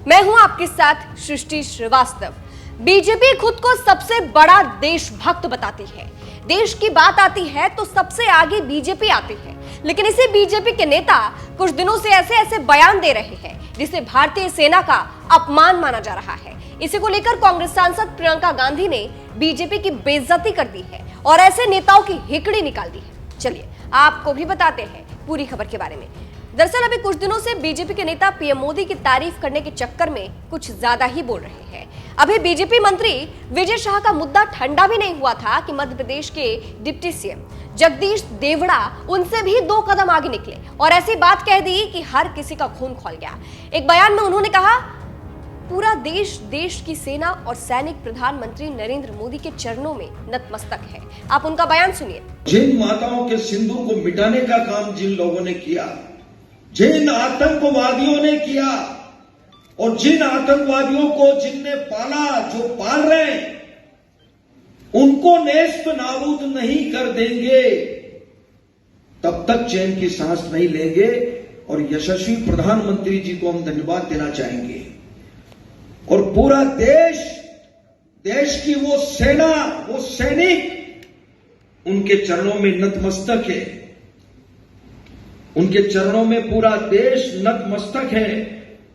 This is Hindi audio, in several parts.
मैं हूं आपके साथ सृष्टि श्रीवास्तव। बीजेपी खुद को सबसे बड़ा देशभक्त बताती है। देश की बात आती है तो सबसे आगे बीजेपी आती है। लेकिन इसी बीजेपी के नेता कुछ दिनों से ऐसे ऐसे बयान दे रहे हैं जिसे भारतीय सेना का अपमान माना जा रहा है। इसी को लेकर कांग्रेस सांसद प्रियंका गांधी ने बीजेपी की बेइज्जती कर दी है और ऐसे नेताओं की हिकड़ी निकाल दी है। चलिए आपको भी बताते हैं पूरी खबर के बारे में। दरअसल अभी कुछ दिनों से बीजेपी के नेता पीएम मोदी की तारीफ करने के चक्कर में कुछ ज्यादा ही बोल रहे हैं। अभी बीजेपी मंत्री विजय शाह का मुद्दा ठंडा भी नहीं हुआ था कि मध्य प्रदेश के डिप्टी सीएम जगदीश देवड़ा उनसे भी 2 कदम आगे निकले और ऐसी बात कह दी कि हर किसी का खून खौल गया। एक बयान में उन्होंने कहा, पूरा देश की सेना और सैनिक प्रधानमंत्री नरेंद्र मोदी के चरणों में नतमस्तक है। आप उनका बयान सुनिए। जिन माताओं के सिंदूर को मिटाने का काम जिन लोगों ने किया, जिन आतंकवादियों ने किया और जिन आतंकवादियों को जिनने पाला, जो पाल रहे हैं, उनको नेस्त नाबूद नहीं कर देंगे तब तक चैन की सांस नहीं लेंगे। और यशस्वी प्रधानमंत्री जी को हम धन्यवाद देना चाहेंगे। और पूरा देश की वो सेना, वो सैनिक उनके चरणों में नतमस्तक है। उनके चरणों में पूरा देश नतमस्तक है।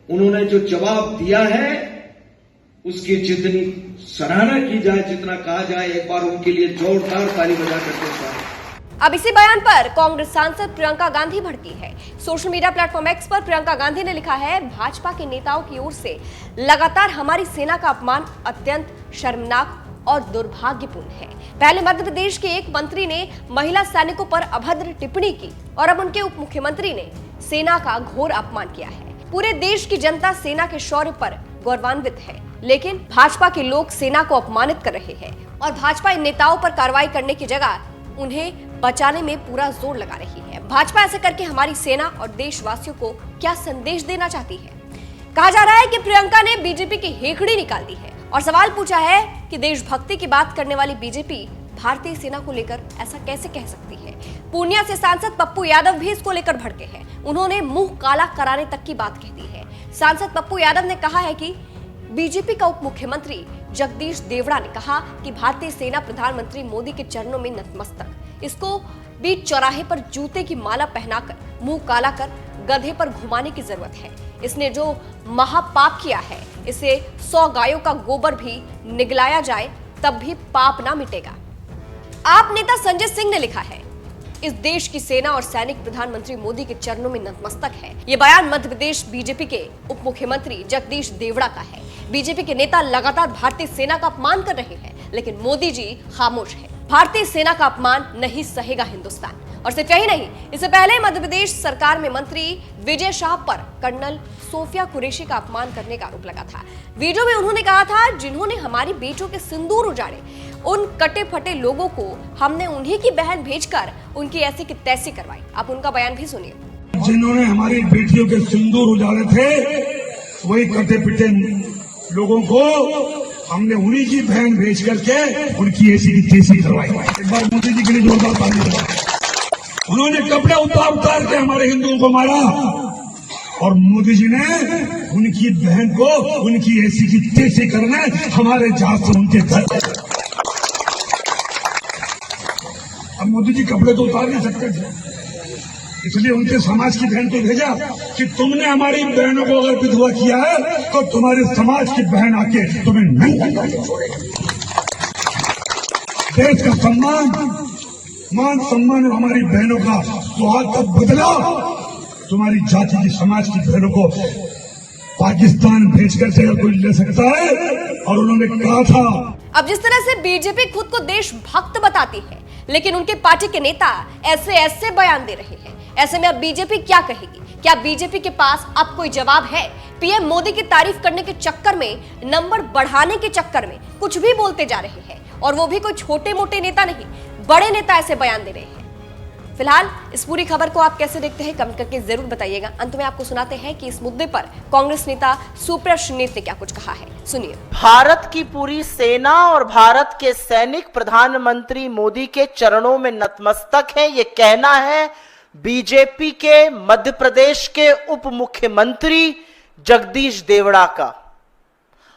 उन्होंने जो जवाब दिया है उसकी जितनी सराहना की जाए, जितना कहा जाए, एक बार उनके लिए जोरदार ताली बजा करके स्वागत। अब इसी बयान पर कांग्रेस सांसद प्रियंका गांधी भड़की है। सोशल मीडिया प्लेटफॉर्म एक्स पर प्रियंका गांधी ने लिखा है, भाजपा के नेताओं की ओर से लगातार हमारी सेना का अपमान अत्यंत शर्मनाक और दुर्भाग्यपूर्ण है। पहले मध्य प्रदेश के एक मंत्री ने महिला सैनिकों पर अभद्र टिप्पणी की और अब उनके उप मुख्यमंत्री ने सेना का घोर अपमान किया है। पूरे देश की जनता सेना के शौर्य पर गौरवान्वित है, लेकिन भाजपा के लोग सेना को अपमानित कर रहे हैं और भाजपा इन नेताओं पर कार्रवाई करने की जगह उन्हें बचाने में पूरा जोर लगा रही है। भाजपा ऐसे करके हमारी सेना और देशवासियों को क्या संदेश देना चाहती है? कहा जा रहा है कि प्रियंका ने बीजेपी की हेकड़ी निकाल दी है और सवाल पूछा है कि देशभक्ति की बात करने वाली बीजेपी भारतीय सेना को लेकर ऐसा कैसे कह सकती है। पूर्णिया से सांसद पप्पू यादव भी इसको लेकर भड़के हैं। उन्होंने मुंह काला कराने तक की बात कह दी है। सांसद पप्पू यादव ने कहा है कि बीजेपी का उप मुख्यमंत्री जगदीश देवड़ा ने कहा कि भारतीय सेना प्रधानमंत्री मोदी के चरणों में नतमस्तक। इसको बीच चौराहे पर जूते की माला पहनाकर मुंह काला कर गधे पर घुमाने की जरूरत है। इसने जो महापाप किया है, इसे 100 गायों का गोबर भी निगलाया जाए तब भी पाप ना मिटेगा। आप नेता संजय सिंह ने लिखा है, इस देश की सेना और सैनिक प्रधानमंत्री मोदी के चरणों में नतमस्तक है। ये बयान मध्य प्रदेश बीजेपी के उप मुख्यमंत्री जगदीश देवड़ा का है। बीजेपी के नेता लगातार भारतीय सेना का अपमान कर रहे हैं, लेकिन मोदी जी खामोश है। भारतीय सेना का अपमान नहीं सहेगा हिंदुस्तान। और सिर्फ यही नहीं, इससे पहले मध्य प्रदेश सरकार में मंत्री विजय शाह पर कर्नल सोफिया कुरैशी का अपमान करने का आरोप लगा था। वीडियो में उन्होंने कहा था, जिन्होंने हमारी बेटियों के सिंदूर उजाड़े, उन कटे फटे लोगों को हमने उन्हीं की बहन भेजकर उनकी ऐसी की तैसी करवाई। आप उनका बयान भी सुनिए। जिन्होंने हमारी बेटियों के सिंदूर उजाड़े थे, वही कटे पिटे लोगों को हमने उन्हीं की बहन भेज करके उनकी ऐसी की तैसी करवाई। एक बार मोदी जी के लिए जोरदार ताली बजाएं। उन्होंने कपड़े उतार के हमारे हिंदुओं को मारा और मोदी जी ने उनकी बहन को उनकी ऐसी की तैसी करना हमारे जहाज से उनके घर। अब मोदी जी कपड़े तो उतार नहीं सकते थे, इसलिए उनके समाज की बहन को भेजा कि तुमने हमारी बहनों को अगर विधवा किया है तो तुम्हारे समाज की बहन आके तुम्हें नंगा करके छोड़ेगी। देश का सम्मान, मान सम्मान और हमारी बहनों का सुहाग का बदला तुम्हारी जाति की, समाज की बहनों को पाकिस्तान भेजकर से कोई ले सकता है। और उन्होंने कहा था, अब जिस तरह से बीजेपी खुद को देशभक्त बताती है, लेकिन उनके पार्टी के नेता ऐसे बयान दे रहे हैं। ऐसे में अब बीजेपी क्या कहेगी? क्या बीजेपी के पास अब कोई जवाब है? पीएम मोदी की तारीफ करने के चक्कर में, नंबर बढ़ाने के चक्कर में कुछ भी बोलते जा रहे हैं और वो भी कोई छोटे मोटे नेता नहीं, बड़े नेता ऐसे बयान दे रहे हैं। फिलहाल इस पूरी खबर को आप कैसे देखते हैं, कमेंट करके जरूर बताइएगा। अंत में आपको सुनाते हैं कि इस मुद्दे पर कांग्रेस नेता सुप्रिया श्रीनेत ने क्या कुछ कहा है, सुनिए। भारत की पूरी सेना और भारत के सैनिक प्रधानमंत्री मोदी के चरणों में नतमस्तक है, ये कहना है बीजेपी के मध्य प्रदेश के उप मुख्यमंत्री जगदीश देवड़ा का।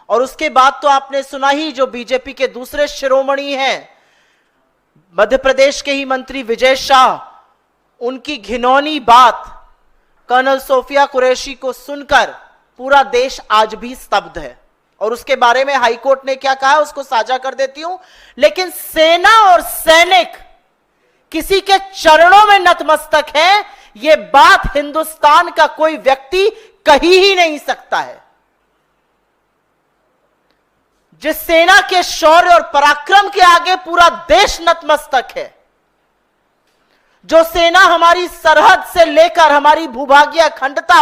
और उसके बाद तो आपने सुना ही, जो बीजेपी के दूसरे शिरोमणि हैं, मध्य प्रदेश के ही मंत्री विजय शाह, उनकी घिनौनी बात कर्नल सोफिया कुरैशी को सुनकर पूरा देश आज भी स्तब्ध है। और उसके बारे में हाईकोर्ट ने क्या कहा है उसको साझा कर देती हूं। लेकिन सेना और सैनिक किसी के चरणों में नतमस्तक है, यह बात हिंदुस्तान का कोई व्यक्ति कही ही नहीं सकता है। जिस सेना के शौर्य और पराक्रम के आगे पूरा देश नतमस्तक है, जो सेना हमारी सरहद से लेकर हमारी भूभागीय अखंडता,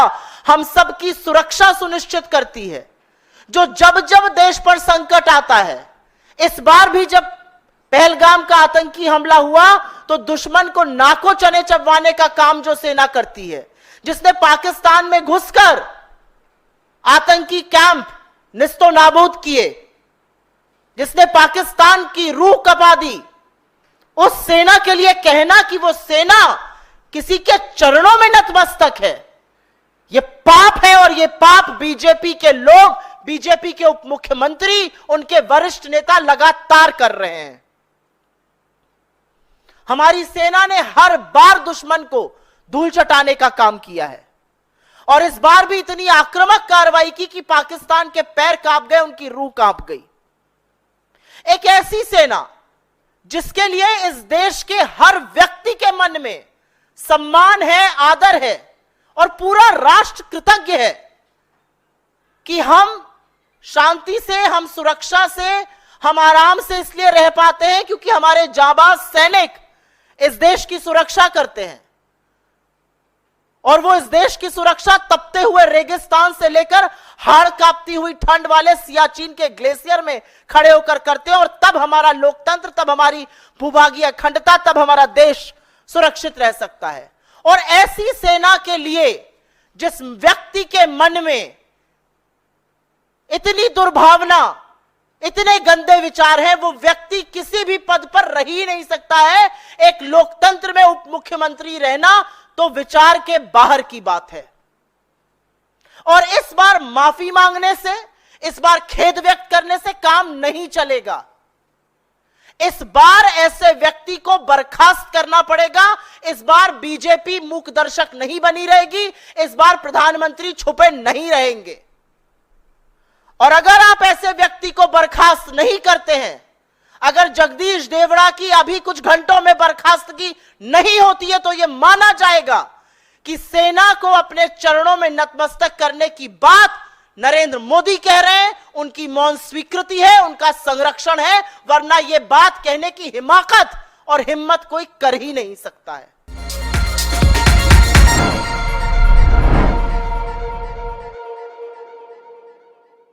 हम सबकी सुरक्षा सुनिश्चित करती है, जो जब जब देश पर संकट आता है, इस बार भी जब पहलगाम का आतंकी हमला हुआ तो दुश्मन को नाकों चने चबवाने का काम जो सेना करती है, जिसने पाकिस्तान में घुसकर आतंकी कैंप निस्तो नाबूद किए, जिसने पाकिस्तान की रूह कपा दी, उस सेना के लिए कहना कि वो सेना किसी के चरणों में नतमस्तक है, यह पाप है। और यह पाप बीजेपी के लोग, बीजेपी के उप मुख्यमंत्री, उनके वरिष्ठ नेता लगातार कर रहे हैं। हमारी सेना ने हर बार दुश्मन को धूल चटाने का काम किया है, और इस बार भी इतनी आक्रामक कार्रवाई की कि पाकिस्तान के पैर कांप गए, उनकी रूह कांप गई। एक ऐसी सेना जिसके लिए इस देश के हर व्यक्ति के मन में सम्मान है, आदर है, और पूरा राष्ट्र कृतज्ञ है कि हम शांति से, हम सुरक्षा से, हम आराम से इसलिए रह पाते हैं क्योंकि हमारे जाबाज सैनिक इस देश की सुरक्षा करते हैं। और वो इस देश की सुरक्षा तपते हुए रेगिस्तान से लेकर हाड़ कांपती हुई ठंड वाले सियाचिन के ग्लेशियर में खड़े होकर करते हैं। और तब हमारा लोकतंत्र, तब हमारी भूभागीय अखंडता, तब हमारा देश सुरक्षित रह सकता है। और ऐसी सेना के लिए जिस व्यक्ति के मन में इतनी दुर्भावना, इतने गंदे विचार हैं, वो व्यक्ति किसी भी पद पर रह ही नहीं सकता है। एक लोकतंत्र में उप मुख्यमंत्री रहना तो विचार के बाहर की बात है। और इस बार माफी मांगने से, इस बार खेद व्यक्त करने से काम नहीं चलेगा। इस बार ऐसे व्यक्ति को बर्खास्त करना पड़ेगा। इस बार बीजेपी मूक दर्शक नहीं बनी रहेगी। इस बार प्रधानमंत्री छुपे नहीं रहेंगे। और अगर आप ऐसे व्यक्ति को बर्खास्त नहीं करते हैं, अगर जगदीश देवड़ा की अभी कुछ घंटों में बर्खास्तगी नहीं होती है, तो यह माना जाएगा कि सेना को अपने चरणों में नतमस्तक करने की बात नरेंद्र मोदी कह रहे हैं, उनकी मौन स्वीकृति है, उनका संरक्षण है, वरना यह बात कहने की हिमाकत और हिम्मत कोई कर ही नहीं सकता है।